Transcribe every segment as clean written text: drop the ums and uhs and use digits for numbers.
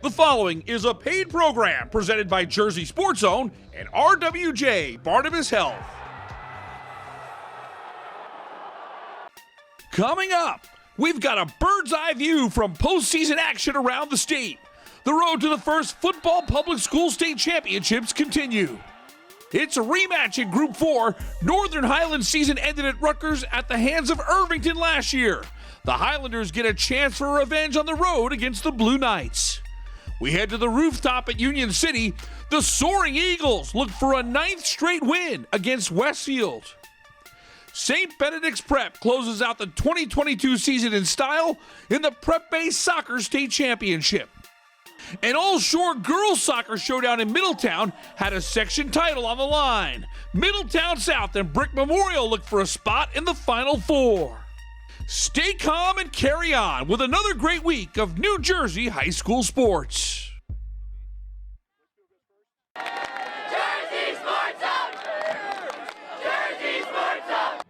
The following is a paid program presented by Jersey Sports Zone and RWJ Barnabas Health. Coming up, we've got a bird's eye view from postseason action around the state. The road to the first football public school state championships continue. It's a rematch in Group 4. Northern Highlands season ended at Rutgers at the hands of Irvington last year. The Highlanders get a chance for revenge on the road against the Blue Knights. We head to the rooftop at Union City. The Soaring Eagles look for a 9th straight win against Westfield. St. Benedict's Prep closes out the 2022 season in style in the Prep-based Soccer State Championship. An all-shore girls soccer showdown in Middletown had a section title on the line. Middletown South and Brick Memorial look for a spot in the Final Four. Stay calm and carry on with another great week of New Jersey high school sports. Jersey Sports Zone! Jersey Sports Zone!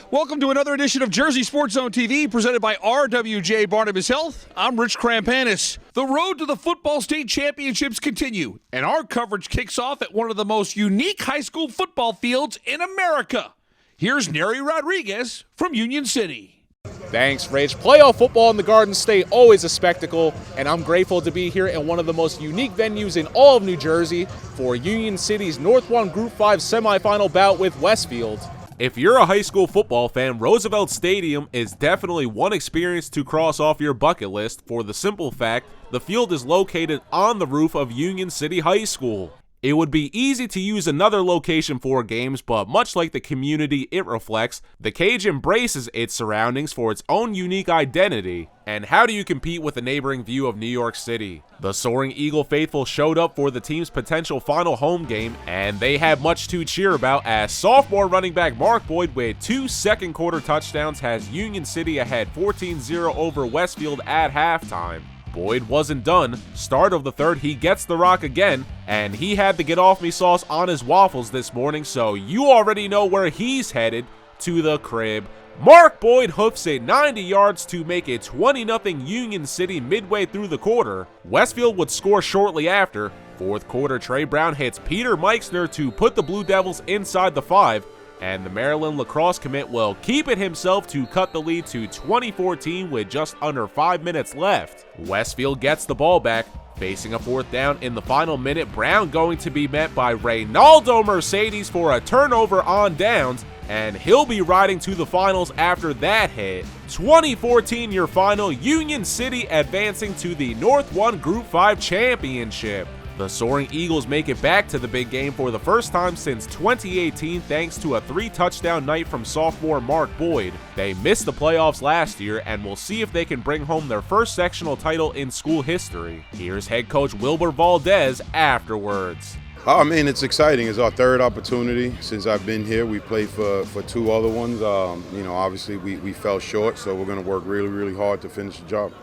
Welcome to another edition of Jersey Sports Zone TV, presented by RWJ Barnabas Health. I'm Rich Krampanis. The road to the football state championships continue, and our coverage kicks off at one of the most unique high school football fields in America. Here's Neri Rodriguez from Union City. Thanks, Rich. Playoff football in the Garden State, always a spectacle, and I'm grateful to be here in one of the most unique venues in all of New Jersey for Union City's North 1 Group 5 semifinal bout with Westfield. If you're a high school football fan, Roosevelt Stadium is definitely one experience to cross off your bucket list for the simple fact the field is located on the roof of Union City High School. It would be easy to use another location for games, but much like the community it reflects, the Cage embraces its surroundings for its own unique identity. And how do you compete with the neighboring view of New York City? The Soaring Eagle faithful showed up for the team's potential final home game, and they had much to cheer about as sophomore running back Mark Boyd with 2 second-quarter touchdowns has Union City ahead 14-0 over Westfield at halftime. Boyd wasn't done. Start of the third, he gets the rock again, and he had the get-off-me sauce on his waffles this morning, so you already know where he's headed, to the crib. Mark Boyd hoofs it 90 yards to make it 20-0 Union City midway through the quarter. Westfield would score shortly after. Fourth quarter, Trey Brown hits Peter Meixner to put the Blue Devils inside the 5, and the Maryland lacrosse commit will keep it himself to cut the lead to 20-14 with just under 5 minutes left. Westfield gets the ball back. Facing a 4th down in the final minute, Brown going to be met by Reynaldo Mercedes for a turnover on downs, and he'll be riding to the finals after that hit. 2014 your final, Union City advancing to the North 1 Group 5 championship. The Soaring Eagles make it back to the big game for the first time since 2018 thanks to a 3-touchdown night from sophomore Mark Boyd. They missed the playoffs last year and will see if they can bring home their first sectional title in school history. Here's head coach Wilbur Valdez afterwards. I mean, it's exciting. It's our 3rd opportunity since I've been here. We played for 2 other ones. Obviously we fell short, so we're going to work really, really hard to finish the job.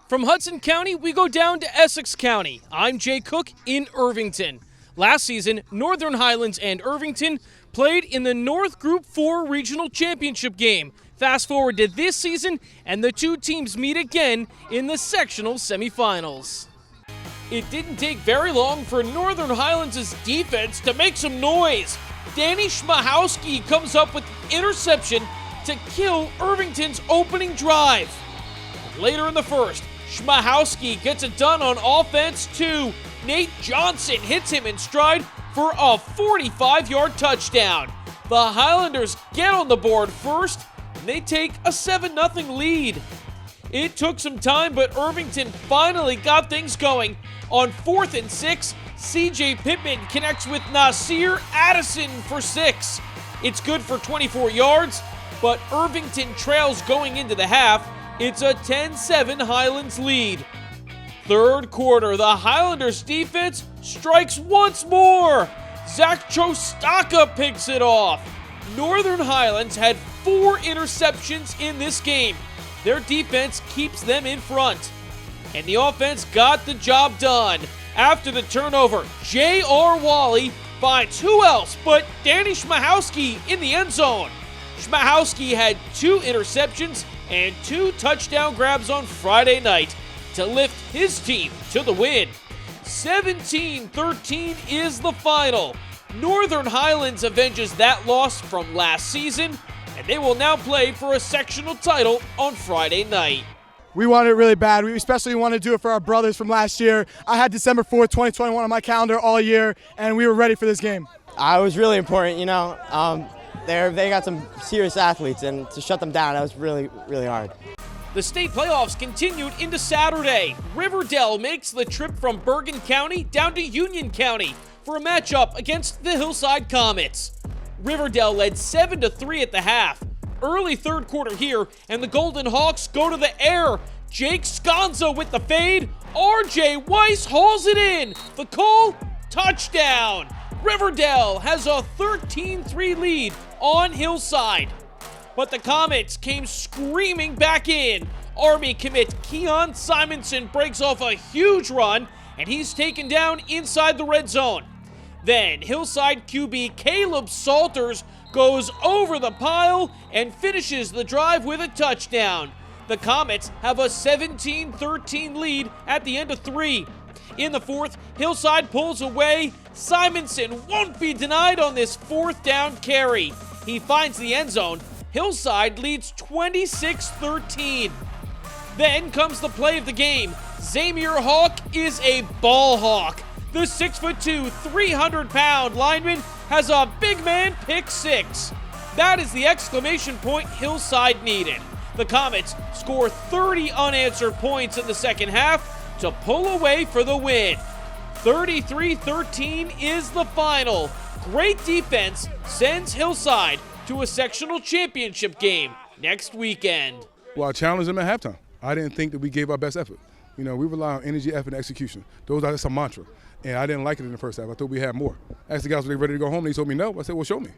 From Hudson County, we go down to Essex County. I'm Jay Cook in Irvington. Last season, Northern Highlands and Irvington played in the North Group 4 Regional Championship game. Fast forward to this season, and the two teams meet again in the sectional semifinals. It didn't take very long for Northern Highlands' defense to make some noise. Danny Schmahowski comes up with interception to kill Irvington's opening drive. Later in the first, Schmahowski gets it done on offense too. Nate Johnson hits him in stride for a 45-yard touchdown. The Highlanders get on the board first, and they take a 7-0 lead. It took some time, but Irvington finally got things going. On 4th and 6, C.J. Pittman connects with Nasir Addison for 6. It's good for 24 yards, but Irvington trails going into the half. It's a 10-7 Highlands lead. Third quarter, the Highlanders defense strikes once more. Zach Chostaka picks it off. Northern Highlands had 4 interceptions in this game. Their defense keeps them in front. And the offense got the job done. After the turnover, J.R. Wally finds who else but Danny Schmahowski in the end zone. Schmahowski had 2 interceptions and 2 touchdown grabs on Friday night to lift his team to the win. 17-13 is the final. Northern Highlands avenges that loss from last season, and they will now play for a sectional title on Friday night. We wanted it really bad. We especially wanted to do it for our brothers from last year. I had December 4th, 2021 on my calendar all year, and we were ready for this game. It was really important, you know. They got some serious athletes, and to shut them down, that was really, really hard. The state playoffs continued into Saturday. Riverdale makes the trip from Bergen County down to Union County for a matchup against the Hillside Comets. Riverdale led 7-3 at the half. Early third quarter here, and the Golden Hawks go to the air. Jake Sconza with the fade. RJ Weiss hauls it in. The call, touchdown. Riverdale has a 13-3 lead on Hillside. But the Comets came screaming back in. Army commit Keon Simonson breaks off a huge run, and he's taken down inside the red zone. Then Hillside QB Caleb Salters goes over the pile and finishes the drive with a touchdown. The Comets have a 17-13 lead at the end of 3. In the fourth, Hillside pulls away. Simonson won't be denied on this 4th down carry. He finds the end zone. Hillside leads 26-13. Then comes the play of the game. Zamier Hawk is a ball hawk. The 6'2", 300-pound lineman has a big man pick 6. That is the exclamation point Hillside needed. The Comets score 30 unanswered points in the second half to pull away for the win. 33-13 is the final. Great defense sends Hillside to a sectional championship game next weekend. Well, I challenged them at halftime. I didn't think that we gave our best effort. You know, we rely on energy, effort, and execution. That's a mantra. And I didn't like it in the first half. I thought we had more. I asked the guys, were they ready to go home? They told me no. I said, well, show me.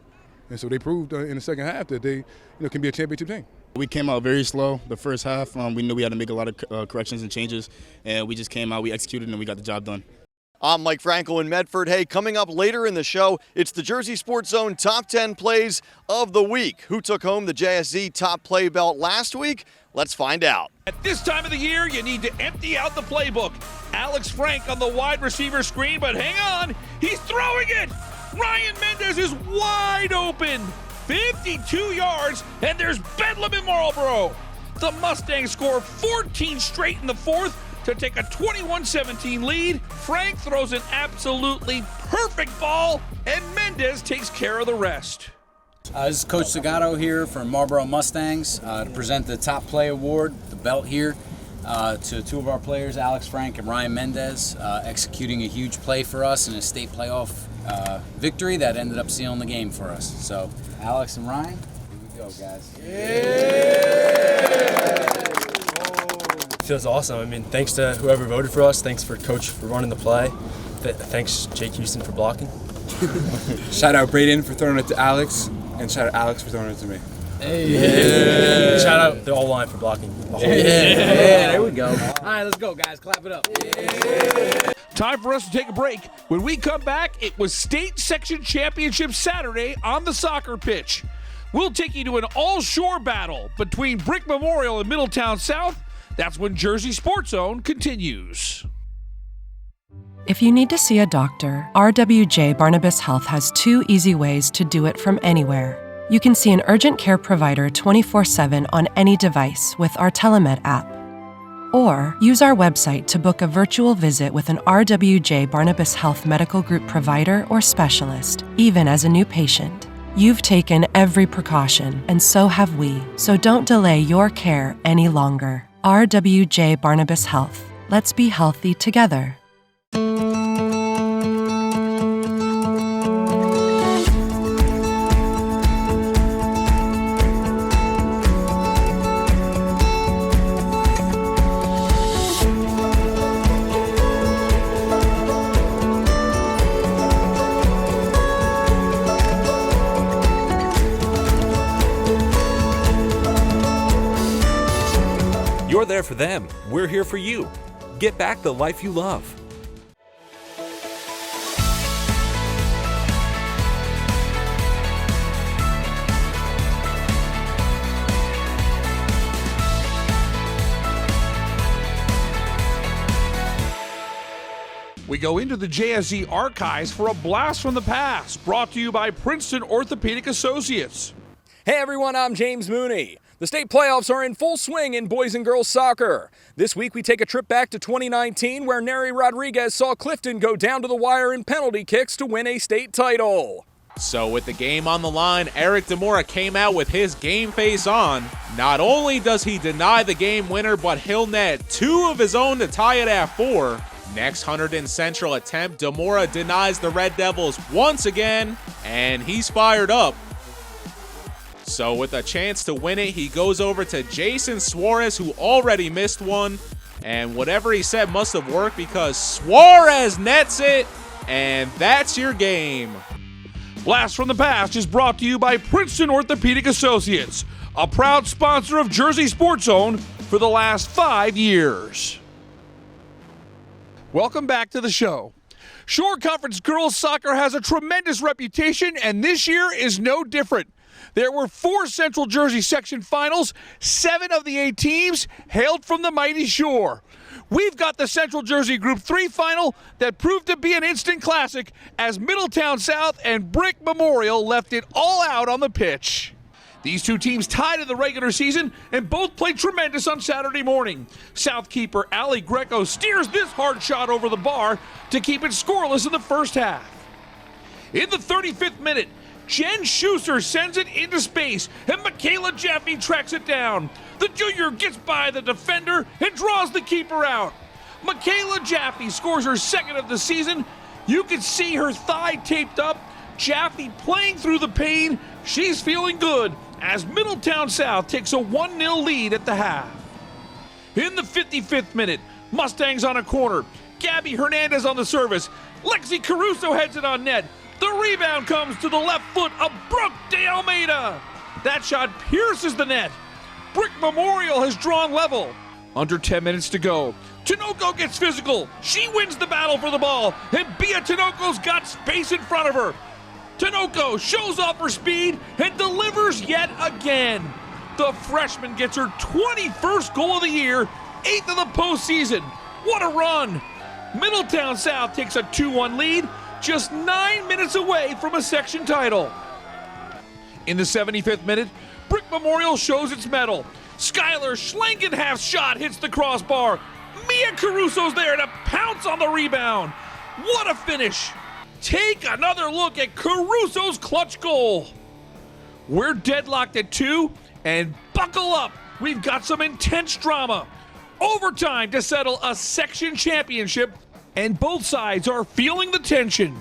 And so they proved in the second half that they can be a championship team. We came out very slow the first half. We knew we had to make a lot of corrections and changes. And we just came out, we executed, and we got the job done. I'm Mike Franco in Medford. Hey, coming up later in the show, it's the Jersey Sports Zone Top 10 Plays of the Week. Who took home the JSZ Top Play belt last week? Let's find out. At this time of the year, you need to empty out the playbook. Alex Frank on the wide receiver screen, but hang on, he's throwing it! Ryan Mendez is wide open! 52 yards, and there's bedlam in Marlboro. The Mustangs score 14 straight in the fourth to take a 21-17 lead. Frank throws an absolutely perfect ball, and Mendez takes care of the rest. This is Coach Segato here from Marlboro Mustangs to present the Top Play Award, the belt here, to 2 of our players, Alex Frank and Ryan Mendez, executing a huge play for us in a state playoff victory that ended up sealing the game for us. So, Alex and Ryan, here we go, guys. It feels awesome. I mean, thanks to whoever voted for us. Thanks for Coach for running the play. Thanks Jake Houston for blocking. Shout out Braden for throwing it to Alex, and shout out Alex for throwing it to me. Hey. Yeah. Shout out the all-line for blocking. There we go. All right, let's go, guys. Clap it up. Yeah. Time for us to take a break. When we come back, it was State Section Championship Saturday on the soccer pitch. We'll take you to an all-shore battle between Brick Memorial and Middletown South. That's when Jersey Sports Zone continues. If you need to see a doctor, RWJ Barnabas Health has 2 easy ways to do it from anywhere. You can see an urgent care provider 24/7 on any device with our Telemed app. Or use our website to book a virtual visit with an RWJ Barnabas Health Medical Group provider or specialist, even as a new patient. You've taken every precaution, and so have we. So don't delay your care any longer. RWJ Barnabas Health. Let's be healthy together. You're there for them. We're here for you. Get back the life you love. We go into the JSZ archives for a blast from the past, brought to you by Princeton Orthopedic Associates. Hey everyone, I'm James Mooney. The state playoffs are in full swing in boys and girls soccer. This week we take a trip back to 2019 where Nery Rodriguez saw Clifton go down to the wire in penalty kicks to win a state title. So with the game on the line, Eric DeMora came out with his game face on. Not only does he deny the game winner, but he'll net 2 of his own to tie it at 4. Next Hunterdon Central attempt, DeMora denies the Red Devils once again, and he's fired up. So with a chance to win it, he goes over to Jason Suarez, who already missed one, and whatever he said must have worked because Suarez nets it, and that's your game. Blast from the Past is brought to you by Princeton Orthopedic Associates, a proud sponsor of Jersey Sports Zone for the last 5 years. Welcome back to the show. Shore Conference girls soccer has a tremendous reputation, and this year is no different. There were 4 Central Jersey section finals. 7 of the 8 teams hailed from the mighty Shore. We've got the Central Jersey Group 3 final that proved to be an instant classic as Middletown South and Brick Memorial left it all out on the pitch. These 2 teams tied in the regular season and both played tremendous on Saturday morning. South keeper Ali Greco steers this hard shot over the bar to keep it scoreless in the first half. In the 35th minute, Jen Schuster sends it into space and Michaela Jaffe tracks it down. The junior gets by the defender and draws the keeper out. Michaela Jaffe scores her second of the season. You can see her thigh taped up. Jaffe playing through the pain. She's feeling good as Middletown South takes a 1-0 lead at the half. In the 55th minute, Mustangs on a corner. Gabby Hernandez on the service. Lexi Caruso heads it on net. The rebound comes to the left foot of Brooke de Almeida. That shot pierces the net. Brick Memorial has drawn level. Under 10 minutes to go. Tinoco gets physical. She wins the battle for the ball, and Bia Tinoco's got space in front of her. Tinoco shows off her speed and delivers yet again. The freshman gets her 21st goal of the year, 8th of the postseason. What a run! Middletown South takes a 2-1 lead, just 9 minutes away from a section title. In the 75th minute, Brick Memorial shows its mettle. Skylar Schlangenhalf's shot hits the crossbar. Mia Caruso's there to pounce on the rebound. What a finish! Take another look at Caruso's clutch goal. We're deadlocked at 2, and buckle up. We've got some intense drama. Overtime to settle a section championship, and both sides are feeling the tension.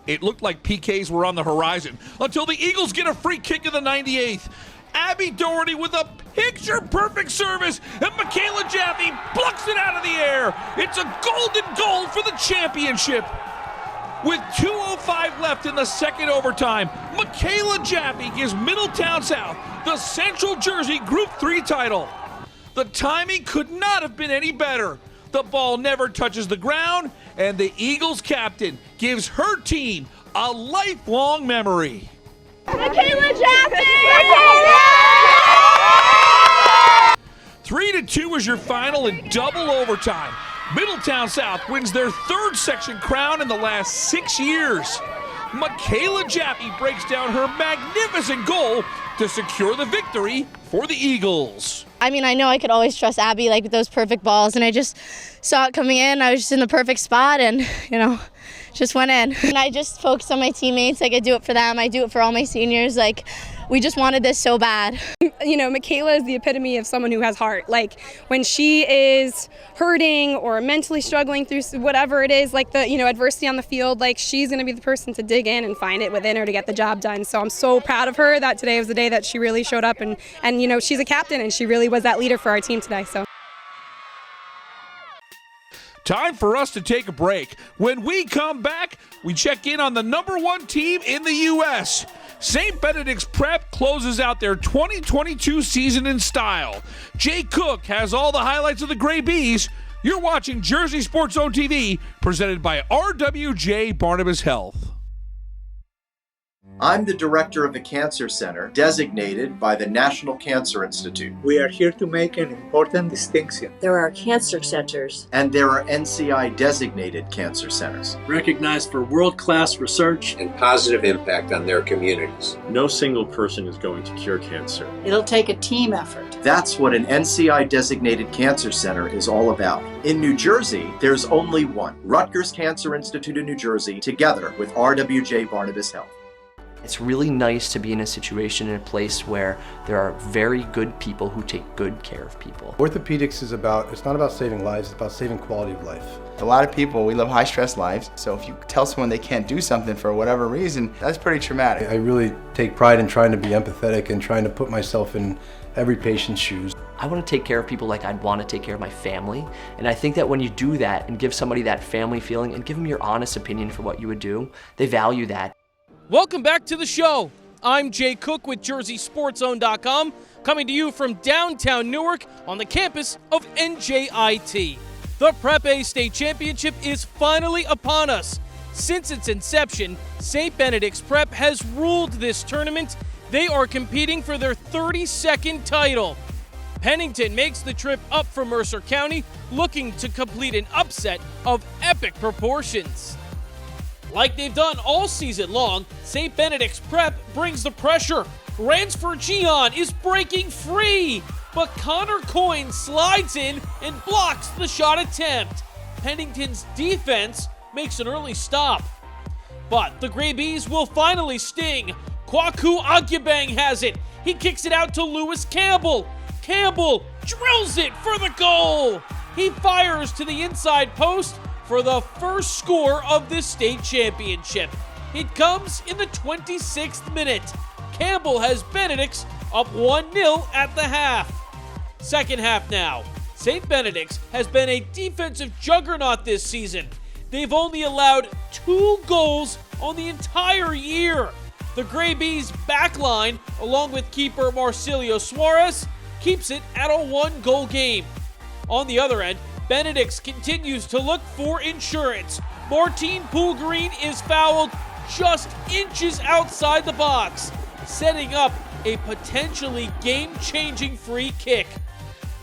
It looked like PKs were on the horizon until the Eagles get a free kick in the 98th. Abby Doherty with a picture-perfect service, and Michaela Jaffe plucks it out of the air. It's a golden goal for the championship. With 2:05 left in the second overtime, Michaela Jaffe gives Middletown South the Central Jersey Group 3 title. The timing could not have been any better. The ball never touches the ground, and the Eagles captain gives her team a lifelong memory. Michaela Jaffe! 3-2 is your final in double overtime. Middletown South wins their 3rd section crown in the last 6 years. Michaela Jaffe breaks down her magnificent goal to secure the victory for the Eagles. I mean, I know I could always trust Abby, like with those perfect balls, and I just saw it coming in. I was just in the perfect spot and, just went in. And I just focused on my teammates. Like, I do it for them. I do it for all my seniors. Like, we just wanted this so bad. Michaela is the epitome of someone who has heart. Like, when she is hurting or mentally struggling through whatever it is, like the, adversity on the field, like, she's going to be the person to dig in and find it within her to get the job done. So I'm so proud of her that today was the day that she really showed up and she's a captain and she really was that leader for our team today. So. Time for us to take a break. When we come back, we check in on the #1 team in the U.S. St. Benedict's Prep closes out their 2022 season in style. Jay Cook has all the highlights of the Gray Bees. You're watching Jersey Sports Zone TV, presented by RWJ Barnabas Health. I'm the director of the Cancer Center, designated by the National Cancer Institute. We are here to make an important distinction. There are cancer centers. And there are NCI-designated cancer centers. Recognized for world-class research and positive impact on their communities. No single person is going to cure cancer. It'll take a team effort. That's what an NCI-designated cancer center is all about. In New Jersey, there's only one. Rutgers Cancer Institute in New Jersey, together with RWJ Barnabas Health. It's really nice to be in a situation, in a place where there are very good people who take good care of people. Orthopedics is it's not about saving lives, it's about saving quality of life. A lot of people, we live high stress lives, so if you tell someone they can't do something for whatever reason, that's pretty traumatic. I really take pride in trying to be empathetic and trying to put myself in every patient's shoes. I want to take care of people like I'd want to take care of my family, and I think that when you do that and give somebody that family feeling and give them your honest opinion for what you would do, they value that. Welcome back to the show. I'm Jay Cook with JerseySportsZone.com, coming to you from downtown Newark on the campus of NJIT. The Prep A State Championship is finally upon us. Since its inception, St. Benedict's Prep has ruled this tournament. They are competing for their 32nd title. Pennington makes the trip up from Mercer County, looking to complete an upset of epic proportions. Like they've done all season long, St. Benedict's Prep brings the pressure. Ransford Gian is breaking free, but Connor Coyne slides in and blocks the shot attempt. Pennington's defense makes an early stop. But the Gray Bees will finally sting. Kwaku Agyabang has it. He kicks it out to Lewis Campbell. Campbell drills it for the goal. He fires to the inside post for the first score of this state championship. It comes in the 26th minute. Campbell has Benedict's up 1-0 at the half. Second half now. St. Benedict's has been a defensive juggernaut this season. They've only allowed 2 goals on the entire year. The Gray Bees' backline, along with keeper Marcilio Suarez, keeps it at a 1-goal game. On the other end, Benedict's continues to look for insurance. Martine Poulgreen is fouled just inches outside the box, setting up a potentially game-changing free kick.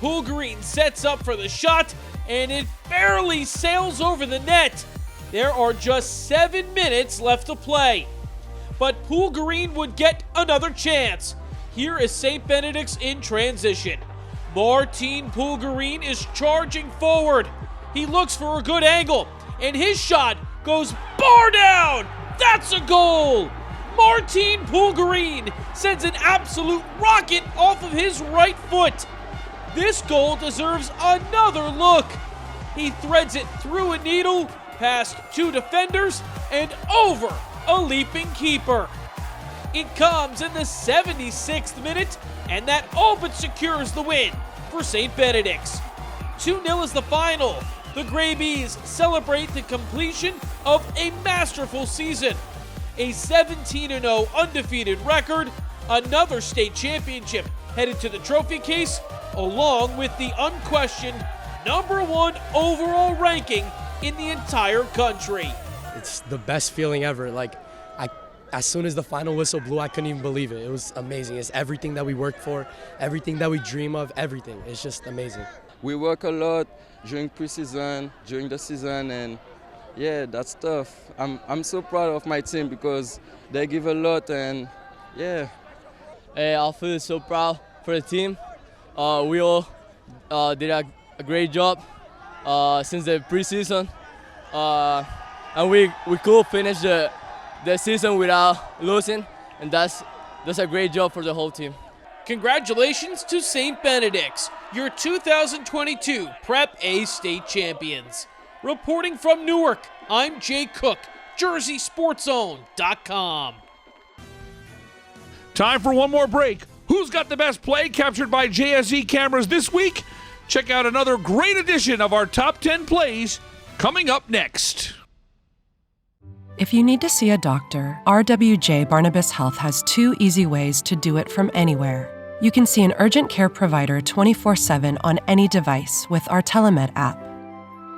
Poulgreen sets up for the shot, and it barely sails over the net. There are just 7 minutes left to play. But Poulgreen would get another chance. Here is St. Benedict's in transition. Martine Poulgreen is charging forward. He looks for a good angle, and his shot goes bar down. That's a goal. Martine Poulgreen sends an absolute rocket off of his right foot. This goal deserves another look. He threads it through a needle, past 2 defenders, and over a leaping keeper. It comes in the 76th minute, and that all but secures the win for St. Benedict's. 2-0 is the final. The Gray Bees celebrate the completion of a masterful season. A 17-0 undefeated record, another state championship headed to the trophy case, along with the unquestioned #1 overall ranking in the entire country. It's the best feeling ever. As soon as the final whistle blew, I couldn't even believe it. It was amazing. It's everything that we worked for, everything that we dream of, everything. It's just amazing. We work a lot during preseason, during the season, and yeah, that's tough. I'm so proud of my team because they give a lot, and yeah. Hey, I feel so proud for the team. We all did a great job since the preseason, and we could finish the season without losing, and that's a great job for the whole team. Congratulations to St. Benedict's, your 2022 Prep A State Champions. Reporting from Newark, I'm Jay Cook, JerseySportsZone.com. Time for one more break. Who's got the best play captured by JSZ cameras this week? Check out another great edition of our Top 10 Plays coming up next. If you need to see a doctor, RWJ Barnabas Health has 2 easy ways to do it from anywhere. You can see an urgent care provider 24/7 on any device with our telemed app.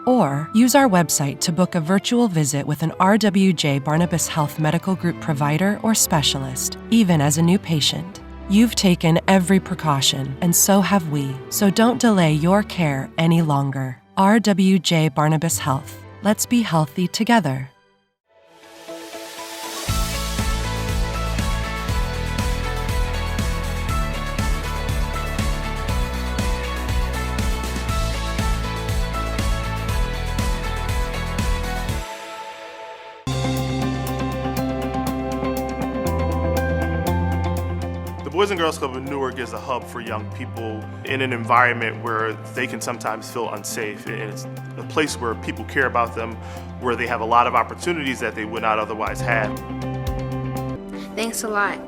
Or use our website to book a virtual visit with an RWJ Barnabas Health Medical Group provider or specialist, even as a new patient. You've taken every precaution, and so have we, so don't delay your care any longer. RWJ Barnabas Health. Let's be healthy together. The Boys and Girls Club of Newark is a hub for young people in an environment where they can sometimes feel unsafe. And it's a place where people care about them, where they have a lot of opportunities that they would not otherwise have. Thanks a lot.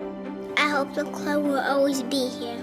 I hope the club will always be here.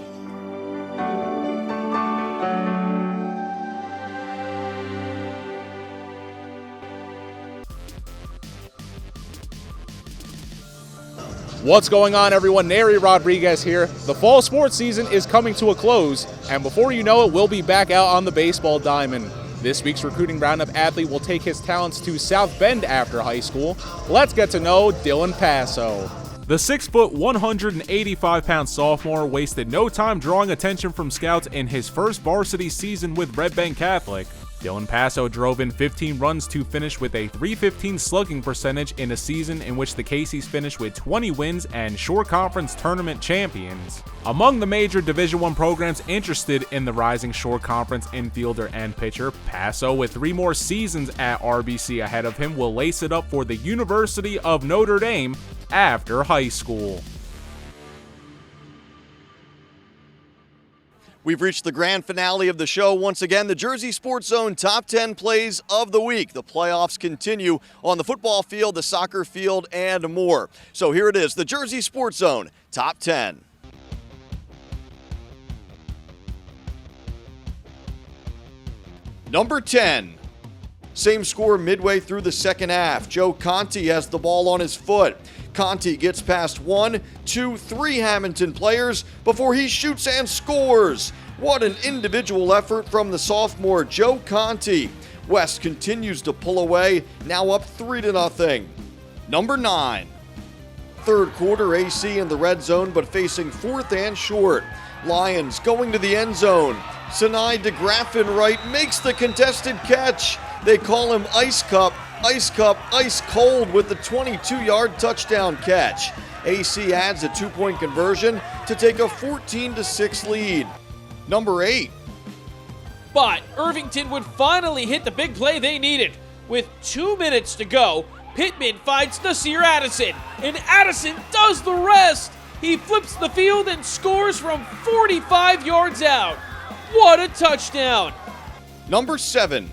What's going on, everyone? Neri Rodriguez here. The fall sports season is coming to a close, and before you know it, we'll be back out on the baseball diamond. This week's recruiting roundup athlete will take his talents to South Bend after high school. Let's get to know Dylan Passo. The 6-foot, 185-pound sophomore wasted no time drawing attention from scouts in his first varsity season with Red Bank Catholic. Dylan Passo drove in 15 runs to finish with a .315 slugging percentage in a season in which the Casey's finished with 20 wins and Shore Conference tournament champions. Among the major Division I programs interested in the rising Shore Conference infielder and pitcher, Passo, with 3 more seasons at RBC ahead of him, will lace it up for the University of Notre Dame after high school. We've reached the grand finale of the show. Once again, the Jersey Sports Zone Top 10 Plays of the Week. The playoffs continue on the football field, the soccer field, and more. So here it is, the Jersey Sports Zone Top 10. Number 10. Same score midway through the second half. Joe Conti has the ball on his foot. Conti gets past 1, 2, 3 Hamilton players before he shoots and scores. What an individual effort from the sophomore Joe Conti. West continues to pull away, now up 3-0. Number 9. Third quarter, AC in the red zone, but facing 4th and short. Lions going to the end zone. Sinai DeGraffenwright makes the contested catch. They call him Ice Cup, Ice Cold with the 22-yard touchdown catch. AC adds a 2-point conversion to take a 14-6 lead. Number 8. But Irvington would finally hit the big play they needed. With 2 minutes to go, Pittman finds Nasir Addison, and Addison does the rest. He flips the field and scores from 45 yards out. What a touchdown! Number 7.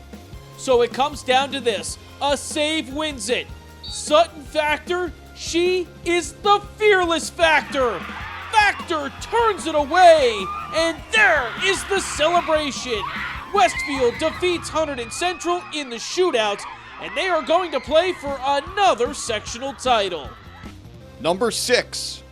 So it comes down to this. A save wins it. Sutton Factor, she is the fearless Factor. Factor turns it away, and there is the celebration. Westfield defeats Hunterdon Central in the shootout, and they are going to play for another sectional title. Number 6.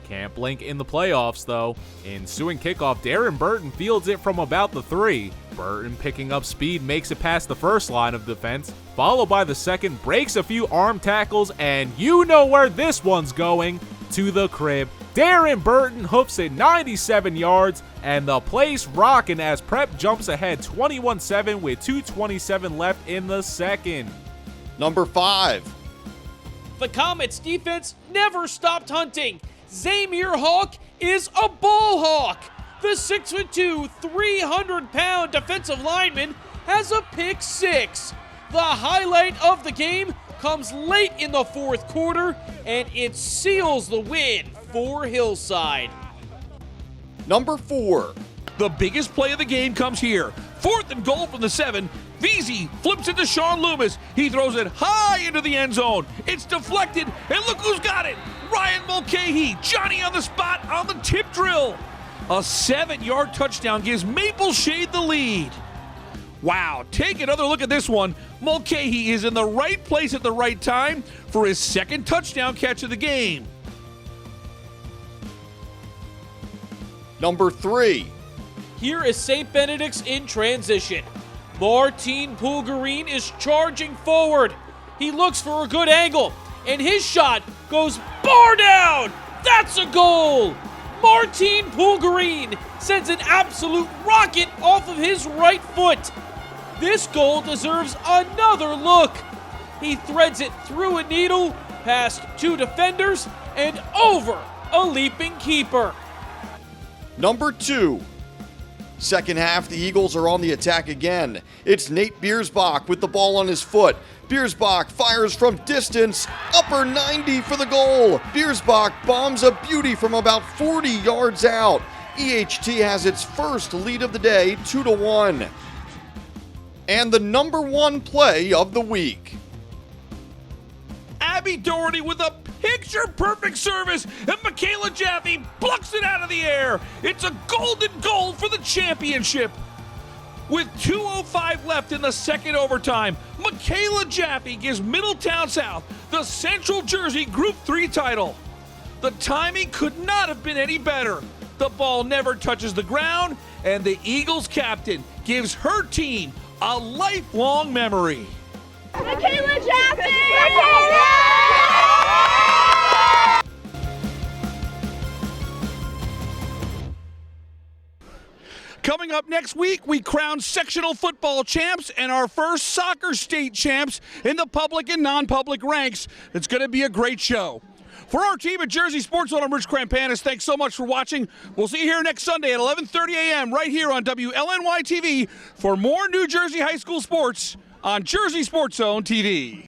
Can't blink in the playoffs, though. Ensuing kickoff, Darren Burton fields it from about the 3. Burton, picking up speed, makes it past the first line of defense, followed by the second, breaks a few arm tackles, and you know where this one's going, to the crib. Darren Burton hoofs it 97 yards, and the place rocking as Prep jumps ahead 21-7 with 2:27 left in the second. Number 5. The Comets defense never stopped hunting. Zamir Hawk is a ball hawk. The 6'2", 300-pound defensive lineman has a pick 6. The highlight of the game comes late in the fourth quarter, and it seals the win for Hillside. Number 4. The biggest play of the game comes here. 4th and goal from the 7. Veazey flips it to Sean Loomis. He throws it high into the end zone. It's deflected, and look who's got it. Ryan Mulcahy, Johnny on the spot on the tip drill. A 7-yard touchdown gives Maple Shade the lead. Wow, take another look at this one. Mulcahy is in the right place at the right time for his second touchdown catch of the game. Number 3. Here is St. Benedict's in transition. Martin Pulgarine is charging forward. He looks for a good angle, and his shot goes bar down. That's a goal. Martin Pulgarine sends an absolute rocket off of his right foot. This goal deserves another look. He threads it through a needle, past 2 defenders, and over a leaping keeper. Number 2. Second half, the Eagles are on the attack again. It's Nate Biersbach with the ball on his foot. Biersbach fires from distance, upper 90 for the goal. Biersbach bombs a beauty from about 40 yards out. EHT has its first lead of the day, 2-1. And the number 1 play of the week. Abby Doherty with a picture-perfect service, and Michaela Jaffe plucks it out of the air. It's a golden goal for the championship. With 2:05 left in the second overtime, Michaela Jaffe gives Middletown South the Central Jersey Group 3 title. The timing could not have been any better. The ball never touches the ground, and the Eagles captain gives her team a lifelong memory. Michaela Jaffe! Coming up next week, we crown sectional football champs and our first soccer state champs in the public and non-public ranks. It's going to be a great show. For our team at Jersey Sports Zone, I'm Rich Krampanis. Thanks so much for watching. We'll see you here next Sunday at 11:30 a.m. right here on WLNY TV for more New Jersey high school sports on Jersey Sports Zone TV.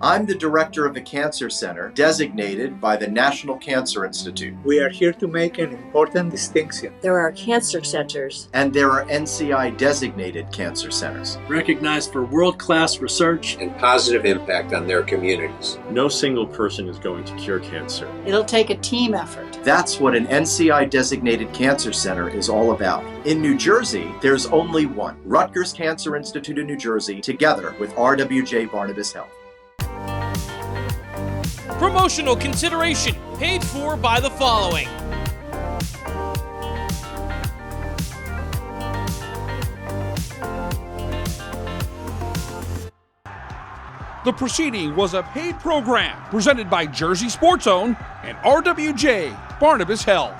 I'm the director of the Cancer Center, designated by the National Cancer Institute. We are here to make an important distinction. There are cancer centers. And there are NCI-designated cancer centers. Recognized for world-class research and positive impact on their communities. No single person is going to cure cancer. It'll take a team effort. That's what an NCI-designated cancer center is all about. In New Jersey, there's only one. Rutgers Cancer Institute in New Jersey, together with RWJ Barnabas Health. Promotional consideration paid for by the following. The proceeding was a paid program presented by Jersey Sports Zone and RWJ Barnabas Health.